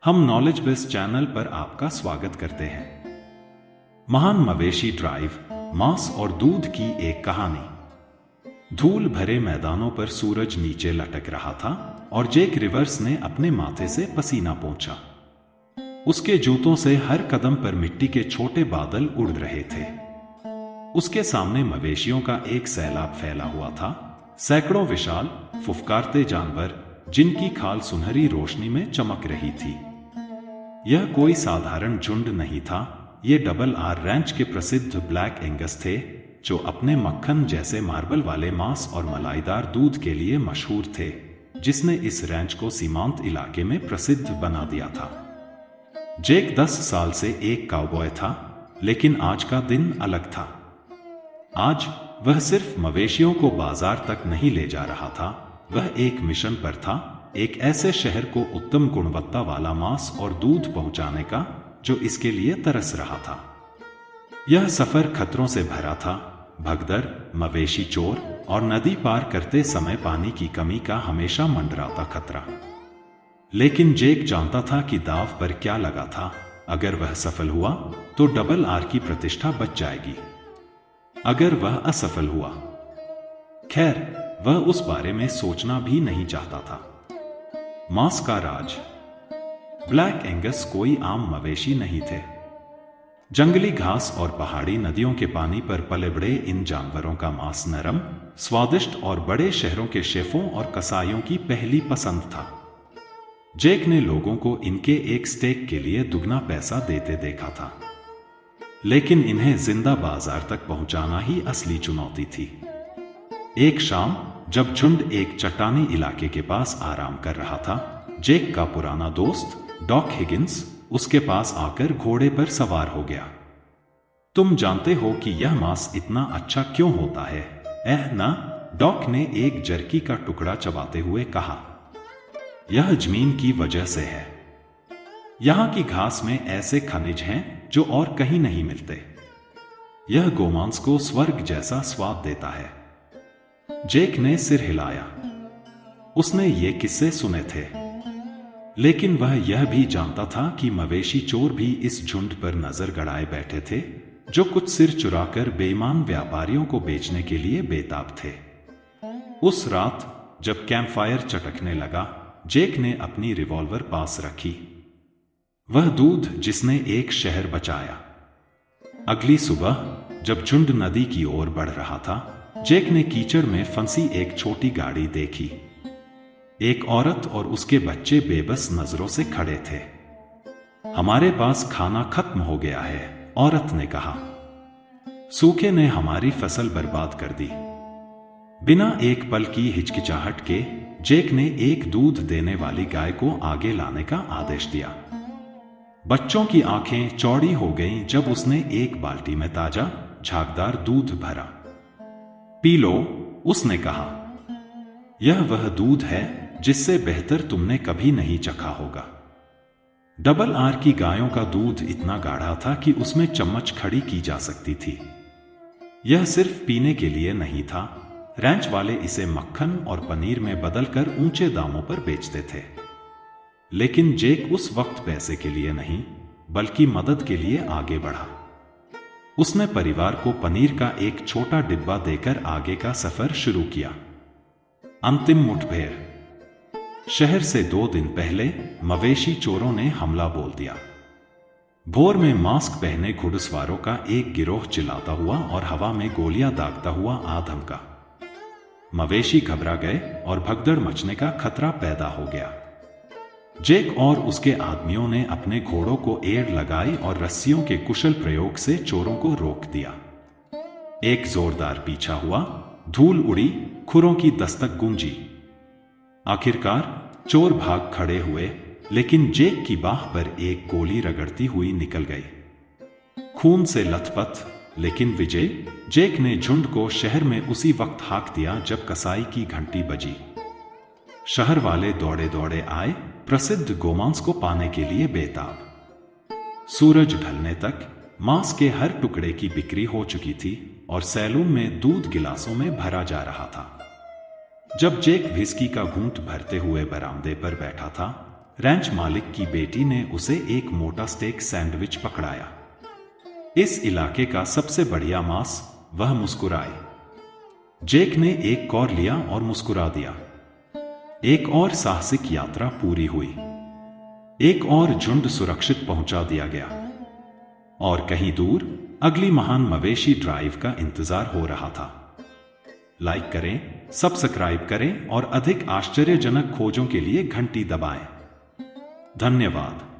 हम knowledge base channel पर आपका स्वागत करते हैं। महान मवेशी ड्राइव, मांस और दूध की एक कहानी। धूल भरे मैदानों पर सूरज नीचे लटक रहा था और जेक रिवर्स ने अपने माथे से पसीना पोंछा। उसके जूतों से हर कदम पर मिट्टी के छोटे बादल उड़ रहे थे। उसके सामने मवेशियों का एक सैलाब फैला हुआ था, सैकड़ों विशाल फुफकारते जानवर जिनकी खाल सुनहरी रोशनी में चमक रही थी। यह कोई साधारण झुंड नहीं था, ये डबल आर रैंच के प्रसिद्ध ब्लैक एंगस थे, जो अपने मक्खन जैसे मार्बल वाले मांस और मलाईदार दूध के लिए मशहूर थे, जिसने इस रैंच को सीमांत इलाके में प्रसिद्ध बना दिया था। जेक 10 साल से एक काउबॉय था, लेकिन आज का दिन अलग था। आज वह सिर्फ मवेशियों को बाजार तक नहीं ले जा रहा था, वह एक मिशन पर था, एक ऐसे शहर को उत्तम गुणवत्ता वाला मांस और दूध पहुंचाने का जो इसके लिए तरस रहा था। यह सफर खतरों से भरा था, भगदड़, मवेशी चोर और नदी पार करते समय पानी की कमी का हमेशा मंडराता खतरा। लेकिन जेक जानता था कि दांव पर क्या लगा था। अगर वह सफल हुआ तो डबल आर की प्रतिष्ठा बच जाएगी, अगर वह असफल हुआ, खैर वह उस बारे में सोचना भी नहीं चाहता था। मांस का राज। ब्लैक एंगस कोई आम मवेशी नहीं थे। जंगली घास और पहाड़ी नदियों के पानी पर पले बड़े इन जानवरों का मांस नरम, स्वादिष्ट और बड़े शहरों के शेफों और कसाईयों की पहली पसंद था। जेक ने लोगों को इनके एक स्टेक के लिए दुगना पैसा देते देखा था, लेकिन इन्हें जिंदा बाजार तक पहुंचाना ही असली चुनौती थी। एक शाम जब झुंड एक चट्टानी इलाके के पास आराम कर रहा था, जेक का पुराना दोस्त डॉक हिगिंस उसके पास आकर घोड़े पर सवार हो गया। तुम जानते हो कि यह मांस इतना अच्छा क्यों होता है? ना, डॉक ने एक जर्की का टुकड़ा चबाते हुए कहा। यह जमीन की वजह से है। यहां की घास में ऐसे खनिज हैं जो और कहीं नहीं मिलते। यह गोमांस को स्वर्ग जैसा स्वाद देता है। जेक ने सिर हिलाया। उसने ये किस्से सुने थे, लेकिन वह यह भी जानता था कि मवेशी चोर भी इस झुंड पर नजर गड़ाए बैठे थे, जो कुछ सिर चुराकर बेईमान व्यापारियों को बेचने के लिए बेताब थे। उस रात जब कैंपफायर चटकने लगा, जेक ने अपनी रिवॉल्वर पास रखी। वह दूध जिसने एक शहर बचाया। अगली सुबह जब झुंड नदी की ओर बढ़ रहा था, जेक ने कीचड़ में फंसी एक छोटी गाड़ी देखी। एक औरत और उसके बच्चे बेबस नजरों से खड़े थे। हमारे पास खाना खत्म हो गया है, औरत ने कहा। सूखे ने हमारी फसल बर्बाद कर दी। बिना एक पल की हिचकिचाहट के जेक ने एक दूध देने वाली गाय को आगे लाने का आदेश दिया। बच्चों की आंखें चौड़ी हो गईं जब उसने एक बाल्टी में ताजा झागदार दूध भरा। पी लो, उसने कहा। यह वह दूध है जिससे बेहतर तुमने कभी नहीं चखा होगा। डबल आर की गायों का दूध इतना गाढ़ा था कि उसमें चम्मच खड़ी की जा सकती थी। यह सिर्फ पीने के लिए नहीं था, रैंच वाले इसे मक्खन और पनीर में बदलकर ऊंचे दामों पर बेचते थे। लेकिन जेक उस वक्त पैसे के लिए नहीं, बल्कि मदद के लिए आगे बढ़ा। उसने परिवार को पनीर का एक छोटा डिब्बा देकर आगे का सफर शुरू किया। अंतिम मुठभेड़। शहर से 2 दिन पहले मवेशी चोरों ने हमला बोल दिया। भोर में मास्क पहने घुड़सवारों का एक गिरोह चिल्लाता हुआ और हवा में गोलियां दागता हुआ आ धमका। मवेशी घबरा गए और भगदड़ मचने का खतरा पैदा हो गया। जेक और उसके आदमियों ने अपने घोड़ों को एड़ लगाई और रस्सियों के कुशल प्रयोग से चोरों को रोक दिया। एक जोरदार पीछा हुआ, धूल उड़ी, खुरों की दस्तक गूंजी। आखिरकार चोर भाग खड़े हुए, लेकिन जेक की बाह पर एक गोली रगड़ती हुई निकल गई। खून से लथपथ लेकिन विजय, जेक ने झुंड को शहर में उसी वक्त हाँक दिया जब कसाई की घंटी बजी। शहर वाले दौड़े दौड़े आए, प्रसिद्ध गोमांस को पाने के लिए बेताब। सूरज ढलने तक मांस के हर टुकड़े की बिक्री हो चुकी थी और सैलून में दूध गिलासों में भरा जा रहा था। जब जेक व्हिस्की का घूंट भरते हुए बरामदे पर बैठा था, रैंच मालिक की बेटी ने उसे एक मोटा स्टेक सैंडविच पकड़ाया। इस इलाके का सबसे बढ़िया मांस। वह मुस्कुराए। जेक ने एक कौर लिया और मुस्कुरा दिया। एक और साहसिक यात्रा पूरी हुई। एक और झुंड सुरक्षित पहुंचा दिया गया और कहीं दूर अगली महान मवेशी ड्राइव का इंतजार हो रहा था। लाइक करें, सब्सक्राइब करें और अधिक आश्चर्यजनक खोजों के लिए घंटी दबाएं। धन्यवाद।